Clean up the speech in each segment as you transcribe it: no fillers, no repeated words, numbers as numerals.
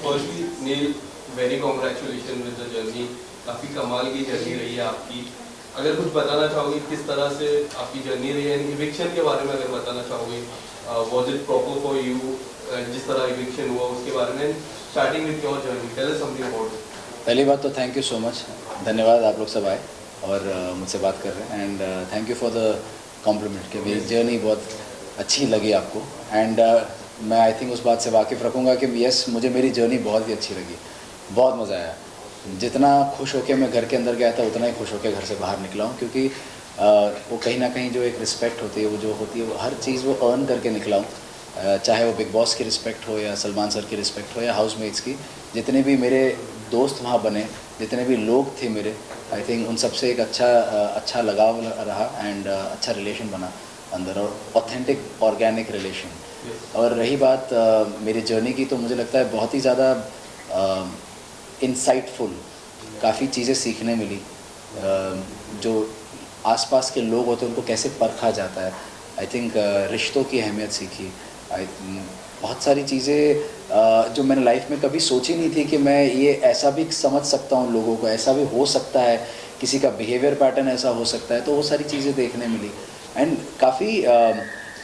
Firstly Neil, very congratulation with the journey. काफ़ी कमाल की जर्नी रही है आपकी। अगर कुछ बताना चाहोगे किस तरह से आपकी जर्नी रही है, इविक्शन के बारे में अगर बताना चाहोगे, was it proper for you, जिस तरह इविक्शन हुआ उसके बारे में, starting with your journey, tell us something about it. पहली बात तो थैंक यू सो मच, धन्यवाद आप लोग सब आए और मुझसे बात कर रहे हैं। And thank you for the compliment कि मेरी जर्नी बहुत अच्छी लगी आपको। एंड मैं आई थिंक उस बात से वाकिफ़ रखूँगा कि यस, मुझे मेरी जर्नी बहुत ही अच्छी लगी, बहुत मज़ा आया। जितना खुश होकर मैं घर के अंदर गया था उतना ही खुश होकर घर से बाहर निकला हूँ, क्योंकि वो कहीं ना कहीं जो एक रिस्पेक्ट होती है, वो जो होती है, वो हर चीज़ वो अर्न करके निकला हूँ। चाहे वो बिग बॉस की रिस्पेक्ट हो या सलमान सर की रिस्पेक्ट हो या हाउसमेट्स की, जितने भी मेरे दोस्त वहाँ बने, जितने भी लोग थे मेरे, आई थिंक उन सबसे एक अच्छा लगाव रहा एंड अच्छा रिलेशन बना अंदर, और ऑथेंटिक ऑर्गेनिक रिलेशन। और रही बात मेरी जर्नी की, तो मुझे लगता है बहुत ही ज़्यादा इंसाइटफुल, काफ़ी चीज़ें सीखने मिली। जो आसपास के लोग होते हैं उनको कैसे परखा जाता है, आई थिंक रिश्तों की अहमियत सीखी। बहुत सारी चीज़ें जो मैंने लाइफ में कभी सोची नहीं थी कि मैं ये ऐसा भी समझ सकता हूँ लोगों को, ऐसा भी हो सकता है, किसी का बिहेवियर पैटर्न ऐसा हो सकता है, तो वो सारी चीज़ें देखने मिली। एंड काफ़ी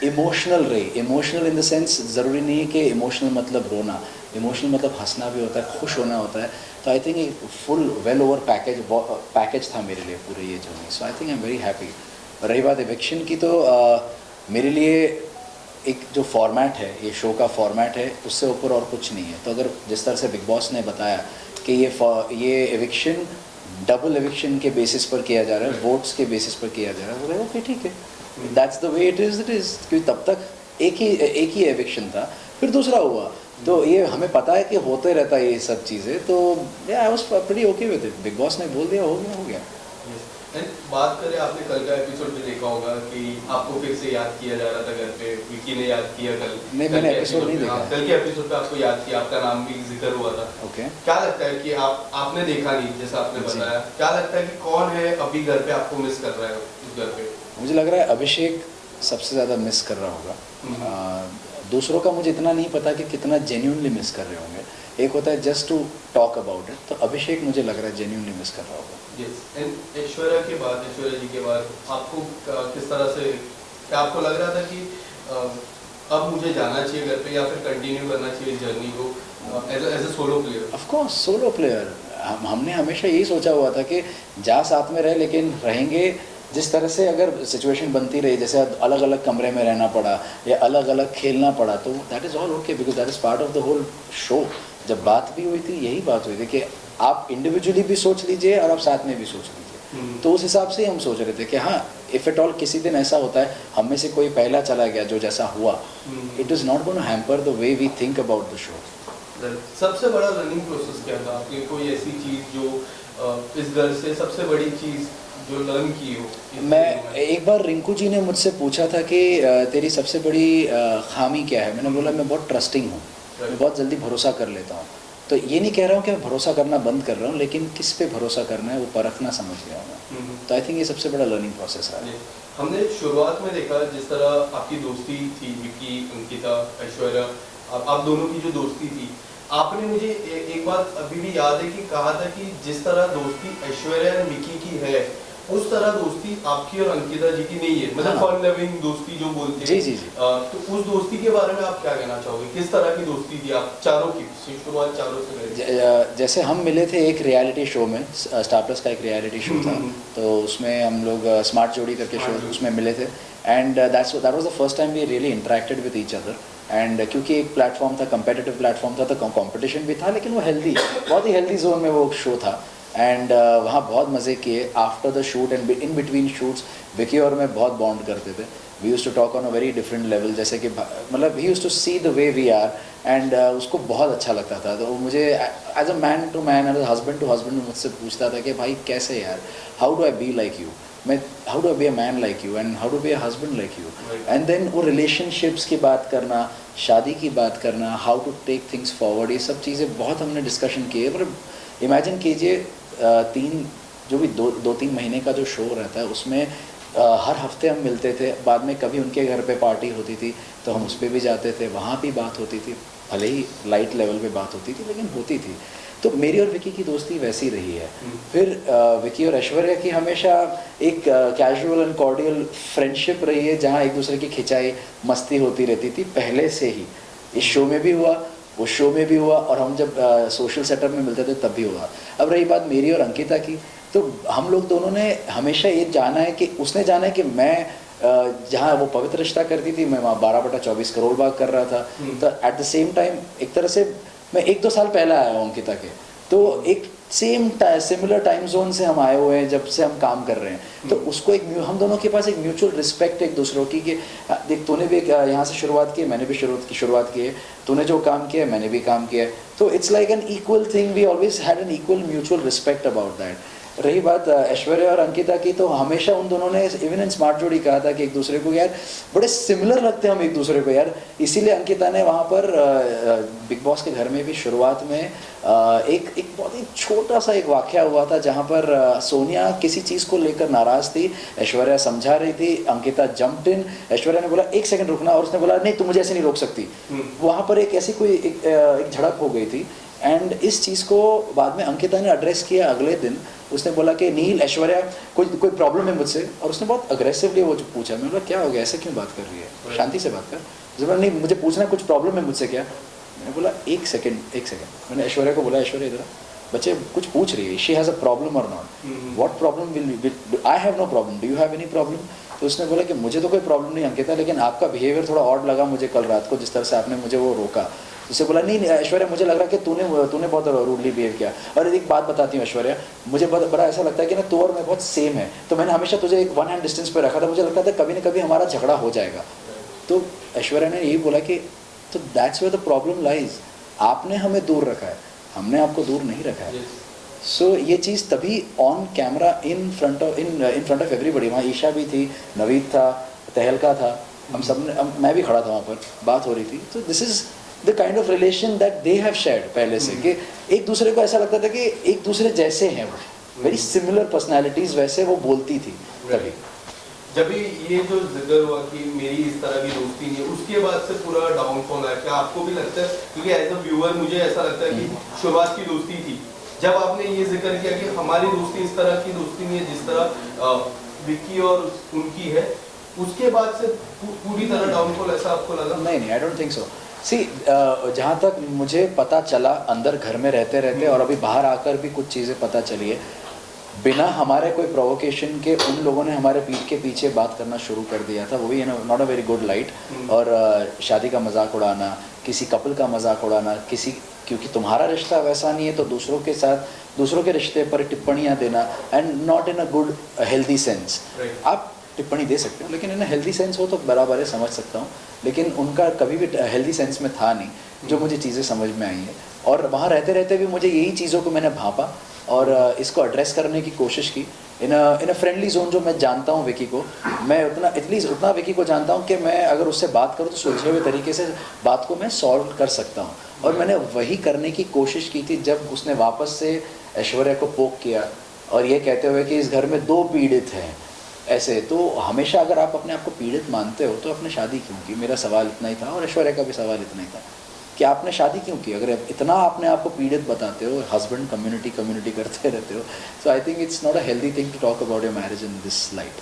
इमोशनल रही। इमोशनल इन द सेंस, ज़रूरी नहीं है कि इमोशनल मतलब रोना, इमोशनल मतलब हंसना भी होता है, खुश होना होता है। तो आई थिंक एक फुल वेल ओवर पैकेज था मेरे लिए पूरे ये journey. So I think I am very happy. रही बात इविक्शन की, तो मेरे लिए एक जो फॉर्मेट है, ये शो का फॉर्मेट है, उससे ऊपर और कुछ नहीं है। तो अगर जिस तरह से बिग बॉस ने बताया कि ये इविक्शन डबल इविक्शन के बेसिस पर किया जा रहा है, वोट्स के बेसिस पर किया जा रहा है, बोले ओके ठीक है, that's the way it is. क्योंकि तब तक एक ही एविक्शन था, फिर दूसरा हुआ, तो ये हमें पता है कि होते रहता है ये सब चीज़ें। तो I was pretty okay with it. Big boss ने बोल दिया, हो गया। बात करें, आपने कल का एपिसोड भी देखा होगा कि आपको फिर से याद किया जा रहा था घर पे, विकी ने याद किया कल। नहीं, मैंने एपिसोड नहीं देखा। कल के एपिसोड पे आपको याद किया, आपका नाम भी जिक्र हुआ था। ओके। क्या लगता है कि आपने देखा नहीं, जैसा आपने बताया, क्या लगता है कि कौन है अभी घर पे आपको मिस कर रहा है उस घर पे? मुझे लग रहा है अभिषेक सबसे ज़्यादा मिस कर रहा होगा। दूसरों का मुझे इतना नहीं पता कि कितना जेन्यूनली मिस कर रहे होंगे। एक होता है just to talk about it, तो अभिषेक मुझे लग रहा है जेन्यूनली मिस कर रहा होगा। ऐश्वर्या के बाद, ऐश्वर्या जी के बाद आपको किस तरह से, क्या आपको लग रहा था कि अब मुझे जाना चाहिए घर पे, या फिर कंटिन्यू करना चाहिए जर्नी को as a solo player? Of course solo player. हमने हमेशा यही सोचा हुआ था कि जा साथ में रहे, लेकिन रहेंगे जिस तरह से अगर सिचुएशन बनती रही, जैसे अलग अलग कमरे में रहना पड़ा या अलग अलग खेलना पड़ा, तो that is all okay, because that is part of the whole show. जब बात भी हुई थी, यही बात हुई थी कि आप इंडिविजुअली भी सोच लीजिए और आप साथ में भी सोच लीजिए। तो उस हिसाब से हम सोच रहे थे कि हाँ, इफ़ एट ऑल किसी दिन ऐसा होता है हम में से कोई पहला चला गया, जो जैसा हुआ, it is not going to hamper the way we think about the show. सबसे बड़ा रनिंग प्रोसेस क्या था आपकी? कोई ऐसी चीज़ जो इस घर से सबसे बड़ी चीज़ जो लर्न की हो? मैं एक बार रिंकू जी ने मुझसे पूछा था कि तेरी सबसे बड़ी खामी क्या है। मैंने बोला मैं बहुत ट्रस्टिंग हूँ, मैं बहुत जल्दी भरोसा कर लेता हूँ। तो ये नहीं कह रहा हूँ कि मैं भरोसा करना बंद कर रहा हूँ, लेकिन किस पे भरोसा करना है वो परखना समझ गया हूँ मैं। तो आई थिंक ये सबसे बड़ा लर्निंग प्रोसेस है। हमने शुरुआत में देखा जिस तरह आपकी दोस्ती थी, विकी, अंकिता, ऐश्वर्या, आप दोनों की जो दोस्ती थी, आपने मुझे एक बात अभी भी याद है कि कहा था कि जिस तरह दोस्ती ऐश्वर्या और विकी की है, उस तरह दोस्ती आपकी और अंकिता जी की नहीं है, मतलब फन लविंग दोस्ती जो बोलते हैं। जी जी जी। तो उस दोस्ती के बारे में आप क्या कहना चाहोगे? किस तरह की दोस्ती थी आप चारों की? शुरुआत चारों से करें। जैसे हम मिले थे एक रियलिटी शो में, स्टार प्लस का एक रियलिटी शो था, तो उसमें हम लोग स्मार्ट जोड़ी करके शो उसमें मिले थे। And that was the first time we really interacted with each other. And क्योंकि एक प्लेटफॉर्म था, कंपेटिटिव प्लेटफॉर्म था, तो कंपटीशन भी था, लेकिन वो हेल्दी, बहुत ही हेल्दी जोन में वो शो था। एंड वहाँ बहुत मज़े किए। After the shoot and in between shoots Vicky और मैं बहुत बॉन्ड करते थे। We use to talk on a very different level, जैसे कि मतलब he use to see the way we are, and उसको बहुत अच्छा लगता था। तो वो मुझे as a man to man, as a husband to husband मुझसे पूछता था कि भाई कैसे यार, how do I be like you, मैं how do I be a man like you and how do be a husband like you. And then वो relationships की बात करना, शादी की बात करना, how to take things forward, ये सब चीज़ें बहुत हमने डिस्कशन किए। पर इमेजिन कीजिए 3 जो भी 2-3 महीने का जो शो रहता है, उसमें हर हफ्ते हम मिलते थे। बाद में कभी उनके घर पे पार्टी होती थी तो हम उस पर भी जाते थे, वहाँ भी बात होती थी, भले ही लाइट लेवल पे बात होती थी लेकिन होती थी। तो मेरी और विकी की दोस्ती वैसी रही है। फिर विकी और ऐश्वर्या की हमेशा एक कैजुअल एंड कॉर्डियल फ्रेंडशिप रही है, जहाँ एक दूसरे की खिंचाई मस्ती होती रहती थी पहले से ही। इस शो में भी हुआ, उस शो में भी हुआ, और हम जब सोशल सेटअप में मिलते थे तब भी हुआ। अब रही बात मेरी और अंकिता की, तो हम लोग दोनों ने हमेशा ये जाना है कि उसने जाना है कि मैं जहाँ वो पवित्र रिश्ता करती थी मैं वहाँ 12/24 करोड़ बाग कर रहा था। तो एट द सेम टाइम एक तरह से मैं 1-2 साल पहले आया हूँ अंकिता के, तो एक सिमिलर टाइम जोन से हम आए हुए हैं जब से हम काम कर रहे हैं। तो उसको एक हम दोनों के पास एक म्यूचुअल रिस्पेक्ट एक दूसरों की कि देख तूने भी यहाँ से शुरुआत की, मैंने भी शुरुआत की है, तूने जो काम किया है मैंने भी काम किया है। तो it's like an equal thing, we always had an equal mutual respect about that. रही बात ऐश्वर्या और अंकिता की, तो हमेशा उन दोनों ने इवन इन स्मार्ट जोड़ी कहा था कि एक दूसरे को यार बड़े सिमिलर लगते हैं हम एक दूसरे को यार। इसीलिए अंकिता ने वहाँ पर बिग बॉस के घर में भी शुरुआत में एक बहुत ही छोटा सा एक वाकया हुआ था जहाँ पर सोनिया किसी चीज़ को लेकर नाराज़ थी, ऐश्वर्या समझा रही थी, अंकिता जंप्ड इन, ऐश्वर्या ने बोला 1 सेकंड रुकना, और उसने बोला नहीं तुम मुझे ऐसे नहीं रोक सकती। वहाँ पर एक ऐसी कोई एक झड़प हो गई थी। एंड इस चीज़ को बाद में अंकिता ने एड्रेस किया अगले दिन। उसने बोला कि नील ऐश्वर्या कोई प्रॉब्लम है मुझसे, और उसने बहुत अग्रेसिवली वो पूछा। मैंने बोला क्या हो गया, ऐसे क्यों बात कर रही है, शांति से बात कर। उसने बोला नहीं मुझे पूछना कुछ प्रॉब्लम है मुझसे क्या। मैंने बोला एक सेकंड। मैंने ऐश्वर्या को बोला ऐश्वर्या इधर बच्चे कुछ पूछ रही है, शी हैज़ अ प्रॉब्लम और not, what problem will I have no problem, do you have any problem. तो उसने बोला कि मुझे तो कोई प्रॉब्लम नहीं अंकिता, लेकिन आपका बिहेवियर थोड़ा ऑड लगा मुझे कल रात को, जिस तरह से आपने मुझे वो रोका। उससे बोला नहीं ऐश्वर्या मुझे लग रहा है कि तूने बहुत रूडली बिहेव किया। और एक बात बताती हूँ ऐश्वर्या, मुझे बड़ा ऐसा लगता है कि ना तू और मैं बहुत सेम है, तो मैंने हमेशा तुझे एक 1 हैंड डिस्टेंस पे रखा था, मुझे लगता था कभी ना कभी हमारा झगड़ा हो जाएगा। तो ऐश्वर्या ने यही बोला कि तो that's where the problem lies, आपने हमें दूर रखा है, हमने आपको दूर नहीं रखा है। सो ये चीज़ तभी on camera in front of everybody, वहाँ ईशा भी थी, नवीद था, तहलका था, हम सब ने, मैं भी खड़ा था वहाँ पर, बात हो रही थी। तो this is the kind of relation that they have shared पहले से, कि एक दूसरे को ऐसा लगता था कि एक दूसरे जैसे हैं, वो वेरी सिमिलर पर्सनैलिटीज़, वैसे वो बोलती थी तभी। जब ये जो जिक्र हुआ कि मेरी इस तरह की दोस्ती नहीं है, उसके बाद से पूरा डाउनफॉल आया, क्या आपको भी लगता है? क्योंकि एज अ व्यूअर मुझे ऐसा लगता है कि शुरुआत की दोस्ती थी, जब आपने ये जिक्र किया कि हमारी दोस्ती इस तरह की दोस्ती नहीं है जिस तरह विक्की और उनकी है, उसके बाद से पूरी तरह डाउनफॉल ऐसा आपको लगा? नहीं, आई डोंट थिंक सो। सी जहाँ तक मुझे पता चला अंदर घर में रहते रहते, और अभी बाहर आकर भी कुछ चीज़ें पता चली है, बिना हमारे कोई प्रोवोकेशन के उन लोगों ने हमारे पीठ के पीछे बात करना शुरू कर दिया था, वो भी not a very good light. और शादी का मजाक उड़ाना, किसी कपल का मजाक उड़ाना, क्योंकि तुम्हारा रिश्ता वैसा नहीं है तो दूसरों के साथ दूसरों के रिश्ते पर टिप्पणियाँ देना, and not in a good healthy sense. आप टिप्पणी दे सकते हो लेकिन इन हेल्दी सेंस हो तो बराबर है, समझ सकता हूँ, लेकिन उनका कभी भी हेल्दी सेंस में था नहीं, जो मुझे चीज़ें समझ में आई हैं। और वहाँ रहते रहते भी मुझे यही चीज़ों को मैंने भांपा और इसको एड्रेस करने की कोशिश की इन अ फ्रेंडली जोन। जो मैं जानता हूँ विकी को, मैं उतना विकी को जानता हूँ कि मैं अगर उससे बात करूँ तो सुलझे हुए तरीके से बात को मैं सॉल्व कर सकता हूँ, और मैंने वही करने की कोशिश की थी जब उसने वापस से ऐश्वर्या को पोक किया, और ये कहते हुए कि इस घर में 2 पीड़ित हैं ऐसे। तो हमेशा अगर आप अपने आप को पीड़ित मानते हो तो आपने शादी क्यों की? मेरा सवाल इतना ही था, और ऐश्वर्या का भी सवाल इतना ही था कि आपने शादी क्यों की अगर इतना अपने आप को पीड़ित बताते हो, हस्बैंड कम्युनिटी करते रहते हो। So I think it's not a healthy thing to talk about your marriage in this light.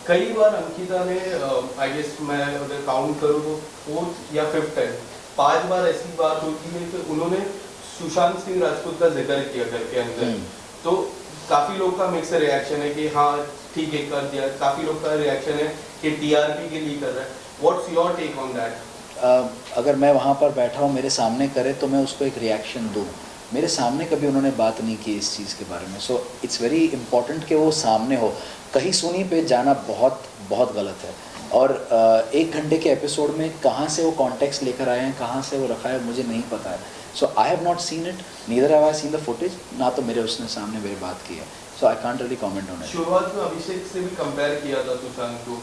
कई बार अंकिता ने आई गेस मैं अगर काउंट करूँ तो 4th या 5th टाइम 5 बार ऐसी बात होती है कि उन्होंने सुशांत सिंह राजपूत का जिक्र किया घर के अंदर। तो काफ़ी लोग का मिक्स रिएक्शन है कि हाँ ठीक है कर दिया, काफ़ी लोग का रिएक्शन है कि टीआरपी के लिए कर रहा है। What's your take on that? अगर मैं वहाँ पर बैठा हूँ मेरे सामने करे तो मैं उसको एक रिएक्शन दूँ। मेरे सामने कभी उन्होंने बात नहीं की इस चीज़ के बारे में। सो इट्स वेरी इंपॉर्टेंट कि वो सामने हो। कहीं सुनी पे जाना बहुत बहुत गलत है। और 1 घंटे के एपिसोड में कहाँ से वो कॉन्टेक्स्ट लेकर आए हैं, कहाँ से वो रखा है, मुझे नहीं पता है। So I have not seen it, neither have I seen the footage, ना तो मेरे उसने सामने मेरी बात की है। So I can't really comment on it. शुरुआत में अभिषेक से भी कंपेयर किया था सुशांत को,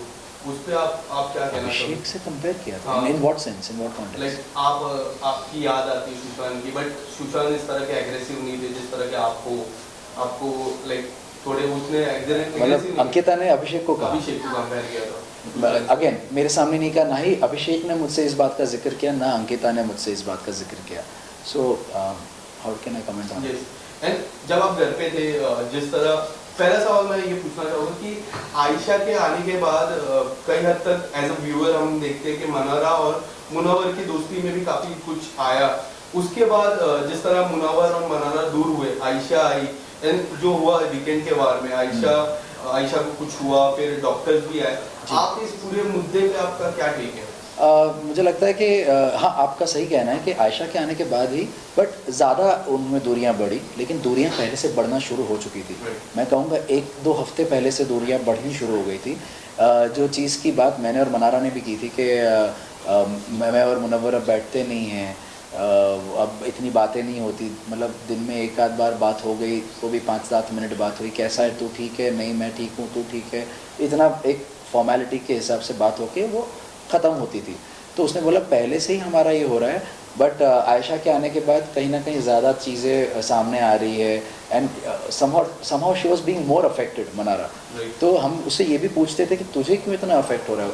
उस पे आप क्या कहना चाहोगे? अभिषेक से कंपेयर किया था? In what sense, in what context? Like आपकी याद आती है सुशांत की, बट सुशांत इस तरह के एग्रेसिव नहीं थे जिस तरह के आपको लाइक थोड़े उसने मतलब अंकिता ने अभिषेक को कहा, अभिषेक को कंपेयर किया था। अगेन मेरे सामने नहीं कहा, ना ही अभिषेक ने मुझसे इस बात का जिक्र किया, ना अंकिता ने मुझसे इस बात का जिक्र किया। So how can I comment on yes. And जब आप घर पे थे, जिस तरह, पहला सवाल मैं ये पूछना चाहूँगा कि आयशा के आने के बाद कई हद तक एज अ व्यूअर हम देखते हैं कि मनारा और मुनव्वर की दोस्ती में भी काफ़ी कुछ आया। उसके बाद जिस तरह मुनव्वर और मनारा दूर हुए, आयशा आई, एंड जो हुआ वीकेंड के वार में आयशा को कुछ हुआ, फिर डॉक्टर्स भी आए। आप इस पूरे मुद्दे पे आपका क्या टेक है? मुझे लगता है कि हाँ, आपका सही कहना है कि आयशा के आने के बाद ही बट ज़्यादा उनमें दूरियां बढ़ी, लेकिन दूरियां पहले से बढ़ना शुरू हो चुकी थी। मैं कहूँगा 1-2 हफ्ते पहले से दूरियां बढ़नी शुरू हो गई थी। जो चीज़ की बात मैंने और मनारा ने भी की थी कि मैं और मुनव्वर अब बैठते नहीं हैं, अब इतनी बातें नहीं होती, मतलब दिन में 1-आध बार बात हो गई, वो भी 5-7 मिनट बात हुई, कैसा है तू, ठीक है, नहीं मैं ठीक हूँ, तू ठीक है, इतना एक फॉर्मेलिटी के हिसाब से बात होके वो ख़त्म होती थी। तो उसने बोला पहले से ही हमारा ये हो रहा है, बट आयशा के आने के बाद कहीं ना कहीं ज़्यादा चीज़ें सामने आ रही है, and somehow she was being more affected, Mannara. तो हम उससे ये भी पूछते थे कि तुझे क्यों इतना अफेक्ट हो रहा है,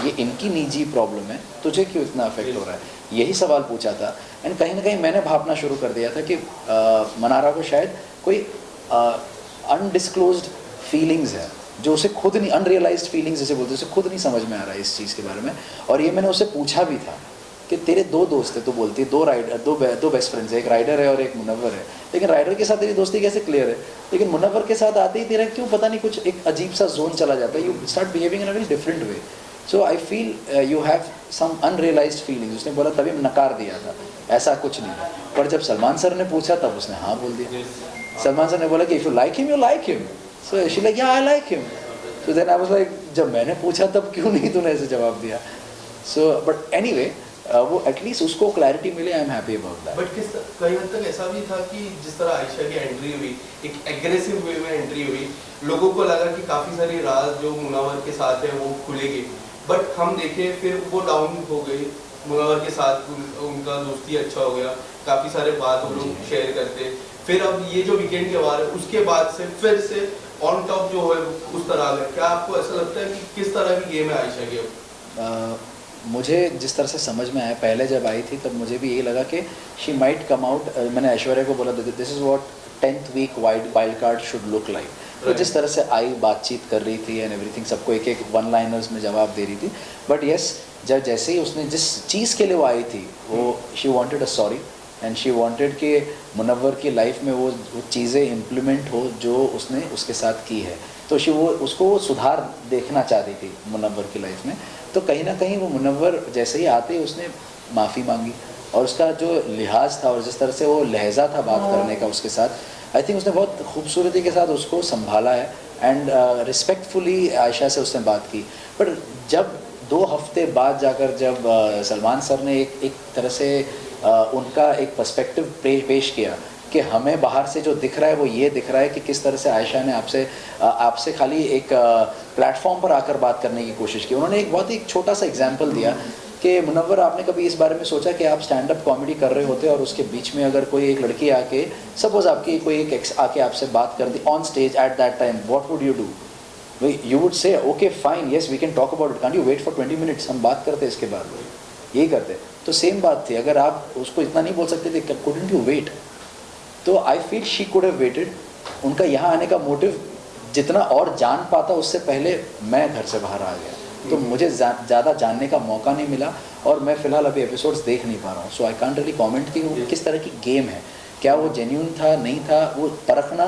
ये इनकी निजी प्रॉब्लम है, तुझे क्यों इतना अफेक्ट हो रहा है, यही सवाल पूछा था। एंड कहीं ना कहीं मैंने भापना शुरू कर दिया था कि मनारा को शायद कोई अनडिस्क्लोज्ड फीलिंग्स है, जो उसे खुद नहीं, अनरियलाइज्ड फीलिंग्स जैसे बोलते हैं, उसे खुद नहीं समझ में आ रहा है इस चीज़ के बारे में। और ये मैंने उससे पूछा भी था कि तेरे 2 दोस्त है, तो बोलती है 2 बेस्ट फ्रेंड्स है, एक राइडर है और एक मुनव्वर है, लेकिन राइडर के साथ तेरी दोस्ती कैसे क्लियर है, लेकिन मुनव्वर के साथ आते ही तेरा क्यों पता नहीं कुछ एक अजीब सा जोन चला जाता है, you start behaving in a very different way. So I feel you have some unrealised feelings. उसने बोला, तभी नकार दिया था, ऐसा कुछ नहीं है। पर जब सलमान सर ने पूछा तब उसने हाँ बोल दिया। सलमान सर ने बोला कि if you like him you like him, so she like या I like him. So then I was like, जब मैंने पूछा तब क्यों नहीं तूने ऐसे जवाब दिया। सो बट एनीवे, वो एटलीस्ट उसको क्लैरिटी मिले, I am happy about that. But कई हद तक ऐसा भी था कि जिस तरह आयशा की एंट्री हुई, एक एग्रेसिव वे में एंट्री हुई, लोगों को लगा कि काफ़ी सारी राज जो मुनव्वर के साथ है वो खुलेगी, बट हम देखें फिर वो डाउन हो गई। मुनव्वर के साथ उनका दोस्ती अच्छा हो गया, काफ़ी सारे बात वो लोग शेयर करते, फिर अब ये जो वीकेंड के वार है उसके बाद से फिर से ऑन टॉप जो है उस तरह का। क्या आपको ऐसा लगता है कि किस तरह की गेम है आयशा की अब? मुझे जिस तरह से समझ में आया, पहले जब आई थी तब मुझे भी यही लगा कि शी माइट कम आउट। मैंने ऐश्वर्या को बोला, this is what 10th week wild card should look like. तो जिस तरह से आई, बातचीत कर रही थी एंड एवरीथिंग, सबको एक एक 1 लाइनर्स में जवाब दे रही थी, बट यस, जब जैसे ही उसने जिस चीज़ के लिए वो आई थी, वो she wanted a sorry and she wanted कि मुनव्वर की लाइफ में वो चीज़ें इम्प्लीमेंट हो जो उसने उसके साथ की है। तो उसको वो सुधार देखना चाहती थी मुनव्वर की लाइफ में। तो कहीं ना कहीं वो मुनव्वर जैसे ही आते ही उसने माफ़ी मांगी, और उसका जो लिहाज था और जिस तरह से वो लहजा था बात करने का उसके साथ, आई थिंक उसने बहुत खूबसूरती के साथ उसको संभाला है एंड रिस्पेक्टफुली आयशा से उसने बात की। पर जब 2 हफ्ते बाद जाकर जब सलमान सर ने एक तरह से उनका एक पर्सपेक्टिव पेश किया कि हमें बाहर से जो दिख रहा है वो ये दिख रहा है कि किस तरह से आयशा ने आपसे खाली एक प्लेटफॉर्म पर आकर बात करने की कोशिश की। उन्होंने एक बहुत ही छोटा सा एग्जांपल दिया कि मुनव्वर, आपने कभी इस बारे में सोचा कि आप स्टैंड अप कॉमेडी कर रहे होते और उसके बीच में अगर कोई एक लड़की आके, सपोज आपकी कोई एक एक्स आके आपसे बात कर दी on stage at that time, what would you do? You would say okay fine, yes we can talk about it, can't you wait for 20 minutes, हम बात करते इसके बाद, यही करते। तो सेम बात थी, अगर आप उसको इतना नहीं बोल सकते थे, कुडंट यू वेट? तो I feel she could have waited. उनका यहाँ आने का मोटिव जितना और जान पाता उससे पहले मैं घर से बाहर आ गया, तो मुझे ज़्यादा जानने का मौका नहीं मिला, और मैं फ़िलहाल अभी एपिसोड्स देख नहीं पा रहा हूँ। सो आई कांट रियली कमेंट कि वो किस तरह की गेम है, क्या वो जेन्यून था नहीं था, वो परखना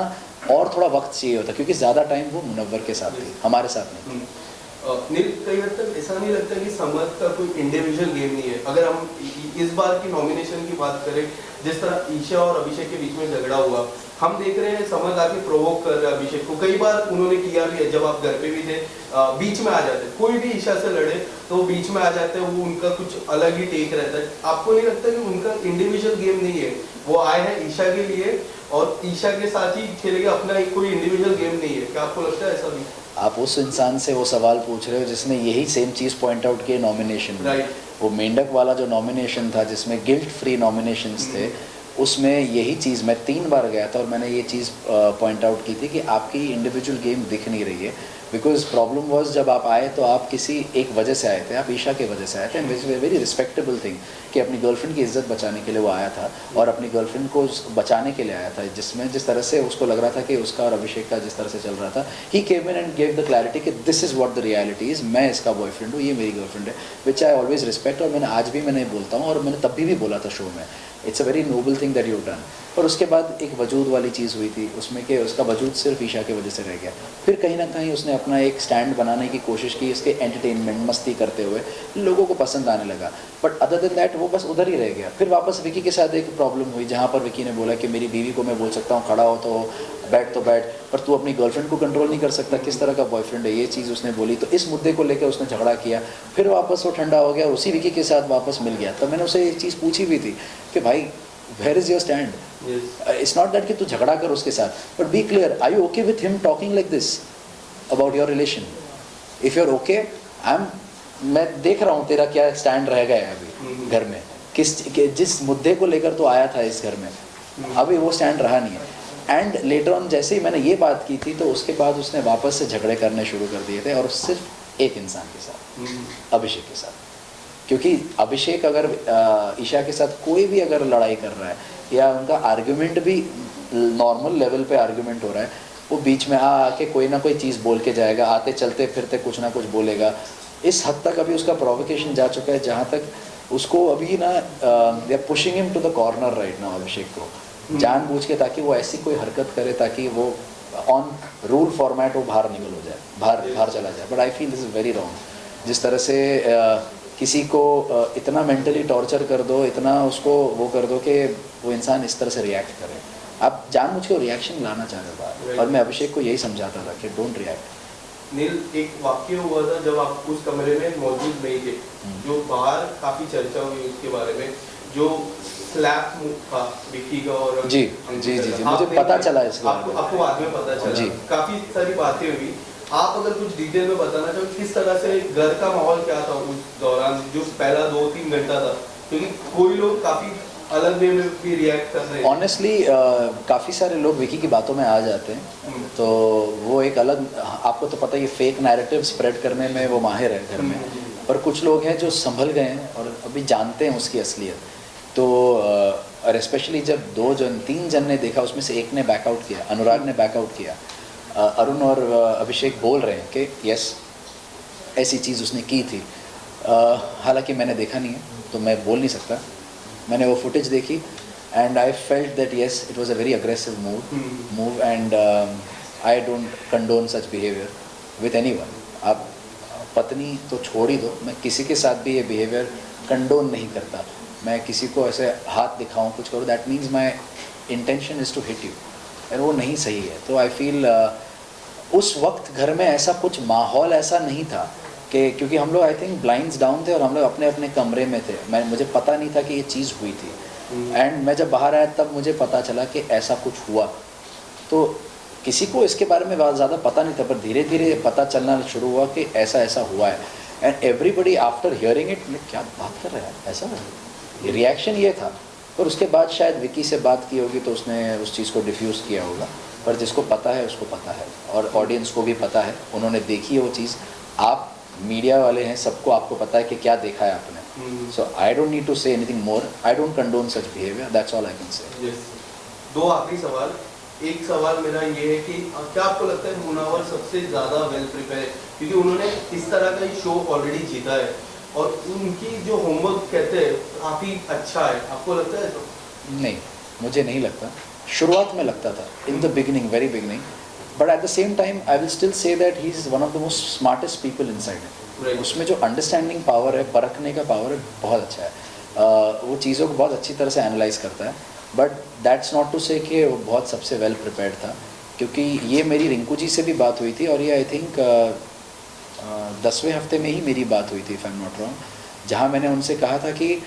और थोड़ा वक्त चाहिए होता, क्योंकि ज़्यादा टाइम वो मुनव्वर के साथ थी, हमारे साथ नहीं। कई हद तक ऐसा नहीं लगता कि समझ का कोई इंडिविजुअल गेम नहीं है? अगर हम इस बार की नॉमिनेशन की बात करें, जिस तरह ईशा और अभिषेक के बीच में झगड़ा हुआ, हम देख रहे हैं समझ आके प्रोवोक कर रहे हैं अभिषेक को, कई बार उन्होंने किया भी है। जब आप घर पे भी थे, बीच में आ जाते, कोई भी ईशा से लड़े तो बीच में आ जाते हैं, वो उनका कुछ अलग ही टेक रहता है। आपको नहीं लगता कि उनका इंडिविजुअल गेम नहीं है, वो आए हैं ईशा के लिए और ईशा के साथ ही खेलेंगे, अपना कोई इंडिविजुअल गेम नहीं है? क्या आपको लगता है ऐसा भी? आप उस इंसान से वो सवाल पूछ रहे हो जिसने यही सेम चीज़ पॉइंट आउट किए नॉमिनेशन में। वो मेंढक वाला जो नॉमिनेशन था जिसमें गिल्ट फ्री नॉमिनेशंस थे, उसमें यही चीज़ मैं 3 बार गया था और मैंने ये चीज़ पॉइंट आउट की थी कि आपकी इंडिविजुअल गेम दिख नहीं रही है। बिकॉज प्रॉब्लम वॉज जब आप आए तो आप किसी एक वजह से आए थे, आप ईशा के वजह से आए थे, and which is very respectable thing कि अपनी गर्लफ्रेंड की इज्जत बचाने के लिए वो आया था और अपनी गर्लफ्रेंड को बचाने के लिए आया था, जिसमें जिस तरह से उसको लग रहा था कि उसका और अभिषेक का जिस तरह से चल रहा था, he came in and gave the clarity कि this is what the reality is, मैं इसका बॉयफ्रेंड हूँ, ये मेरी गर्लफ्रेंड है, विच आई ऑलवेज रिस्पेक्ट। और मैंने आज भी मैंने बोलता हूँ और मैंने तब भी बोला था शो में, it's a very noble thing that you done. और उसके बाद एक वजूद वाली चीज़ हुई थी उसमें कि उसका वजूद सिर्फ ईशा की वजह से रह गया। फिर कहीं ना कहीं उसने अपना एक स्टैंड बनाने की कोशिश की, इसके एंटरटेनमेंट मस्ती करते हुए लोगों को पसंद आने लगा, बट अदर देन दैट वो बस उधर ही रह गया। फिर वापस विकी के साथ एक प्रॉब्लम हुई जहाँ पर विकी ने बोला कि मेरी बीवी को मैं बोल सकता हूँ खड़ा हो तो बैठ तो बैठ, पर तू अपनी गर्लफ्रेंड को कंट्रोल नहीं कर सकता, किस तरह का बॉयफ्रेंड है, ये चीज़ उसने बोली। तो इस मुद्दे को लेकर उसने झगड़ा किया, फिर वापस वो ठंडा हो गया और उसी विकी के साथ वापस मिल गया। तो मैंने उसे ये चीज़ पूछी भी थी कि भाई where is your stand, it's not that कि तू झगड़ा कर उसके साथ, but be clear, are you okay with him talking like this about your relation? If you are okay, मैं देख रहा हूँ तेरा क्या स्टैंड रह गया है अभी घर में, जिस मुद्दे को लेकर तो आया था इस घर में, अभी वो स्टैंड रहा नहीं है। एंड लेटर ऑन जैसे ही मैंने ये बात की थी तो उसके बाद उसने वापस से झगड़े करने शुरू कर दिए थे, और सिर्फ एक इंसान के साथ, अभिषेक के साथ। क्योंकि अभिषेक अगर ईशा के साथ कोई भी अगर लड़ाई कर रहा है या उनका आर्ग्यूमेंट भी नॉर्मल लेवल पे आर्ग्यूमेंट हो रहा है, वो बीच में आके कोई ना कोई चीज़ बोल के जाएगा, आते चलते फिरते कुछ ना कुछ बोलेगा। इस हद तक अभी उसका प्रोवोकेशन जा चुका है जहाँ तक उसको अभी ना they are pushing him to the corner right now, Abhishek को जानबूझ के, ताकि वो ऐसी कोई हरकत करे ताकि वो ऑन रूल फॉर्मेट वो बाहर निकल हो जाए, बाहर चला जाए। But I feel this is very wrong. जिस तरह से किसी को इतना मेंटली टॉर्चर कर दो, इतना उसको वो कर दो कि वो इंसान इस तरह से रिएक्ट करे, आप जानबूझ के रिएक्शन लाना चाह रहे हो बाहर। और मैं अभिषेक को यही समझाता था कि डोंट रिएक्ट। नील, एक वाक्य हुआ था जब आप उस कमरे में मौजूद नहीं थे, जो बाहर काफी चर्चा हुई उसके बारे में, जो स्लैप था विक्की का और जी जी जी जी मुझे पता चला इसका, आपको बाद में पता चला जी। काफी सारी बातें हुई। आप अगर कुछ डिटेल में बताना चाहो किस तरह से घर का माहौल क्या था उस दौरान, जो पहला 2-3 घंटा था, क्योंकि कोई लोग काफी अलग वे में भी रिएक्ट कर रहे हैं। ऑनेस्टली काफ़ी सारे लोग विकी की बातों में आ जाते हैं, तो वो एक अलग, आपको तो पता ही फेक नैरेटिव स्प्रेड करने में वो माहिर है घर में, पर कुछ लोग हैं जो संभल गए हैं और अभी जानते हैं उसकी असलियत। तो और स्पेशली जब 3 जन ने देखा, उसमें से एक ने बैकआउट किया, अनुराग ने बैकआउट किया, अरुण और अभिषेक बोल रहे हैं कि यस ऐसी चीज़ उसने की थी। हालांकि मैंने देखा नहीं है तो मैं बोल नहीं सकता, मैंने वो फुटेज देखी and I felt that yes it was a very aggressive move and I don't condone such behaviour with anyone. आप पत्नी तो छोड़ ही दो, मैं किसी के साथ भी ये बिहेवियर कंडोन नहीं करता। मैं किसी को ऐसे हाथ दिखाऊं, कुछ करूँ, that means my intention is to hit you, और वो नहीं सही है। तो आई फील उस वक्त घर में ऐसा कुछ माहौल ऐसा नहीं था कि, क्योंकि हम लोग आई थिंक ब्लाइंड्स डाउन थे और हम लोग अपने अपने कमरे में थे, मुझे पता नहीं था कि ये चीज़ हुई थी। एंड मैं जब बाहर आया तब मुझे पता चला कि ऐसा कुछ हुआ। तो किसी को इसके बारे में बहुत ज़्यादा पता नहीं था, पर धीरे धीरे पता चलना शुरू हुआ कि ऐसा ऐसा हुआ है। And everybody after hearing it, क्या बात कर रहे हैं, ऐसा है, रिएक्शन ये था। और उसके बाद शायद विकी से बात की होगी तो उसने उस चीज़ को डिफ्यूज़ किया होगा, पर जिसको पता है उसको पता है, और ऑडियंस को भी पता है, उन्होंने देखी है वो चीज़। आप मीडिया वाले हैं, सबको आपको पता है कि क्या देखा है आपने। So I don't need to say anything more, I don't condone such behaviour, that's all I can say. दो आखिरी सवाल। एक सवाल मेरा ये है कि क्या आपको लगता है मुनावर सबसे ज़्यादा वेल प्रिपेयर है, क्योंकि उन्होंने इस तरह का शो ऑलरेडी जीता है और उनकी जो होमवर्क कहते हैं काफ़ी अच्छा है, आपको लगता है? तो नहीं, मुझे नहीं लगता। शुरुआत में लगता था, in the beginning, very beginning, but at the same time I will still say that he is one of the most smartest people inside. उसमें जो अंडरस्टैंडिंग पावर है, परखने का पावर है, बहुत अच्छा है। वो चीज़ों को बहुत अच्छी तरह से एनालाइज करता है, बट दैट्स नॉट टू से कि वो बहुत सबसे वेल प्रिपेयर्ड था। क्योंकि ये मेरी रिंकू जी से भी बात हुई थी, और ये आई थिंक 10वें हफ्ते में ही मेरी बात हुई थी, if I am not wrong, जहाँ मैंने उनसे कहा था कि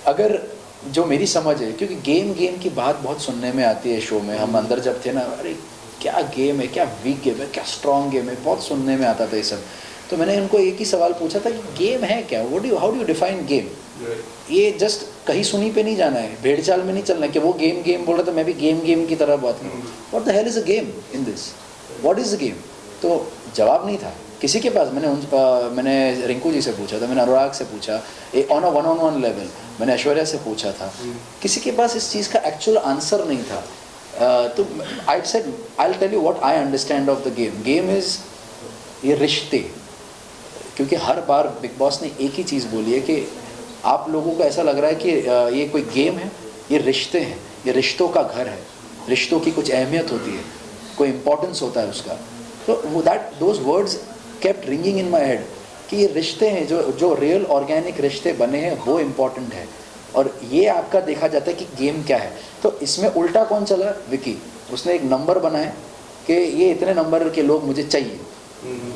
अगर जो मेरी समझ है, क्योंकि गेम की बात बहुत सुनने में आती है शो में, हम अंदर जब थे ना, अरे क्या गेम है, क्या वीक गेम है, क्या स्ट्रॉन्ग गेम है, बहुत सुनने में आता था ये सब। तो मैंने उनको एक ही सवाल पूछा था कि गेम है क्या, how do you define game. ये जस्ट कहीं सुनी पे नहीं जाना है, भेड़ चाल में नहीं चलना है कि वो गेम गेम बोल रहा था मैं भी गेम की तरह बात करूँ। What the hell is a game in this, what is a game. तो जवाब नहीं था किसी के पास। मैंने रिंकू जी से पूछा था, मैंने अनुराग से पूछा, ऑन अ वन लेवल मैंने ऐश्वर्या से पूछा था, किसी के पास इस चीज़ का एक्चुअल आंसर नहीं था। तो I said I will tell you what I understand of the game. Game is ये रिश्ते, क्योंकि हर बार बिग बॉस ने एक ही चीज़ बोली है कि आप लोगों को ऐसा लग रहा है कि ये कोई गेम है, ये रिश्ते हैं, ये रिश्तों का घर है, रिश्तों की कुछ अहमियत होती है, कोई इम्पोर्टेंस होता है उसका। तो वो those words kept ringing in my head कि ये रिश्ते हैं, जो रियल ऑर्गेनिक रिश्ते बने हैं वो इम्पोर्टेंट है। और ये आपका देखा जाता है कि गेम क्या है। तो इसमें उल्टा कौन चला, विकी। उसने एक नंबर बनाए कि ये इतने नंबर के लोग मुझे चाहिए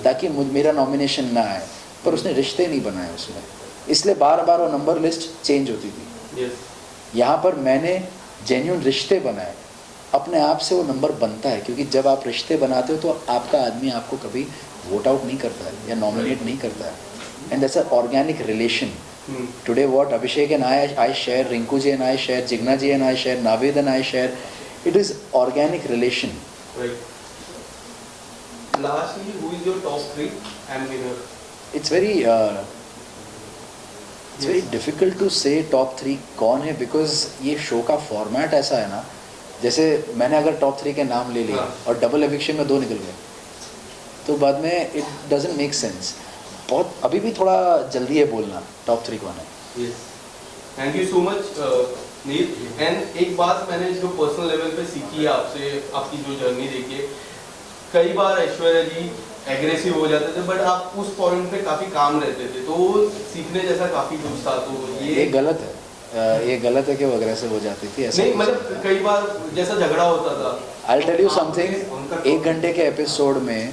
ताकि मेरा नॉमिनेशन ना आए, पर उसने रिश्ते नहीं बनाए उसमें, इसलिए बार बार वो नंबर लिस्ट चेंज होती थी। यहाँ पर मैंने जेन्युइन रिश्ते बनाए, अपने आप से वो नंबर बनता है, क्योंकि जब आप रिश्ते बनाते हो तो आपका आदमी आपको कभी वोट आउट नहीं करता है या नॉमिनेट नहीं करता है, and that's a organic relation. Today what Abhishek and I share, Rinku ji and I share, Jigna ji and I share, Naveed and I share, it is organic relation. Right. Lastly, who is your top 3 and winner? It's very difficult to say top 3 कौन है, because ये show का format ऐसा है ना, जैसे मैंने अगर टॉप 3 के नाम ले लिया और डबल एविक्शन में 2 निकल गए तो बाद में इट डजंट मेक सेंस। बहुत अभी भी थोड़ा जल्दी है बोलना टॉप 3 कौन है। Thank you so much Neil. And एक बात मैंने जो पर्सनल लेवल पे सीखी है आपसे, आपकी जो जर्नी देखी है, कई बार ऐश्वर्या जी एग्रेसिव हो जाते थे, बट आप उस पॉइंट पे काफी काम रहते थे, तो सीखने जैसा काफी कुछ था। तो ये गलत है, ये गलत है कि वो अग्रेसिव हो जाती थी, ऐसा नहीं, मतलब कई बार जैसा झगड़ा होता था। I'll tell you something, 1 घंटे के एपिसोड में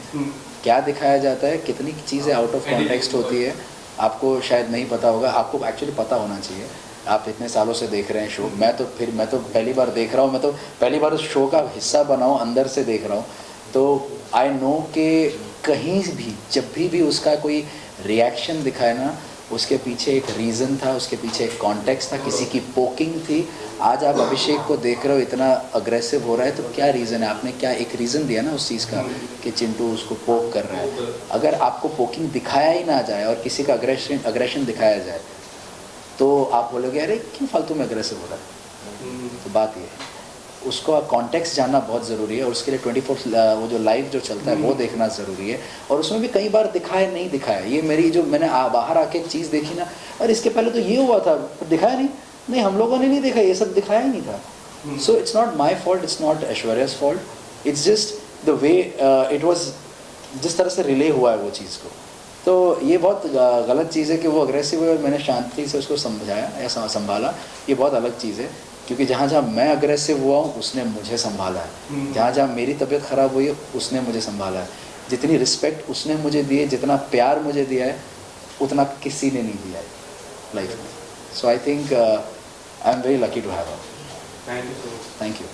क्या दिखाया जाता है, कितनी चीज़ें आउट ऑफ कॉन्टेक्स्ट होती है, आपको शायद नहीं पता होगा, आपको एक्चुअली पता होना चाहिए। आप इतने सालों से देख रहे हैं शो, मैं तो पहली बार देख रहा हूँ, मैं तो पहली बार उस शो का हिस्सा बना हूँ, अंदर से देख रहा हूँ, तो आई नो कि कहीं भी जब भी उसका कोई रिएक्शन दिखाए ना, उसके पीछे एक रीज़न था, उसके पीछे एक कॉन्टेक्स्ट था, किसी की पोकिंग थी। आज आप अभिषेक को देख रहे हो इतना अग्रेसिव हो रहा है, तो क्या रीज़न है, आपने क्या एक रीज़न दिया ना उस चीज़ का कि चिंटू उसको पोक कर रहा है। अगर आपको पोकिंग दिखाया ही ना जाए और किसी का अग्रेशन दिखाया जाए तो आप बोलोगे अरे क्यों फालतू में अग्रेसिव हो रहा है। तो बात ये है, उसको कॉन्टेक्स्ट जानना बहुत ज़रूरी है, और उसके लिए 24 वो जो लाइव जो चलता है वो देखना ज़रूरी है। और उसमें भी कई बार दिखाया नहीं दिखाया, ये मेरी जो मैंने बाहर आके एक चीज़ देखी ना, और इसके पहले तो ये हुआ था, दिखाया नहीं, हम लोगों ने नहीं देखा, ये सब दिखाया ही नहीं था। So it's not my fault, it's not Aishwarya's fault, it's just the way it was, जिस तरह से रिले हुआ है वो चीज़ को। तो ये बहुत गलत चीज़ है कि वो अग्रेसिव है और मैंने शांति से उसको समझाया या संभाला, ये बहुत अलग चीज़ है। क्योंकि जहाँ जहाँ मैं अग्रेसिव हुआ हूँ उसने मुझे संभाला है, जहाँ जहाँ मेरी तबीयत ख़राब हुई है उसने मुझे संभाला है। जितनी रिस्पेक्ट उसने मुझे दी है, जितना प्यार मुझे दिया है, उतना किसी ने नहीं दिया है लाइफ में। So I think I am very lucky to have her. Thank you so much. Thank you.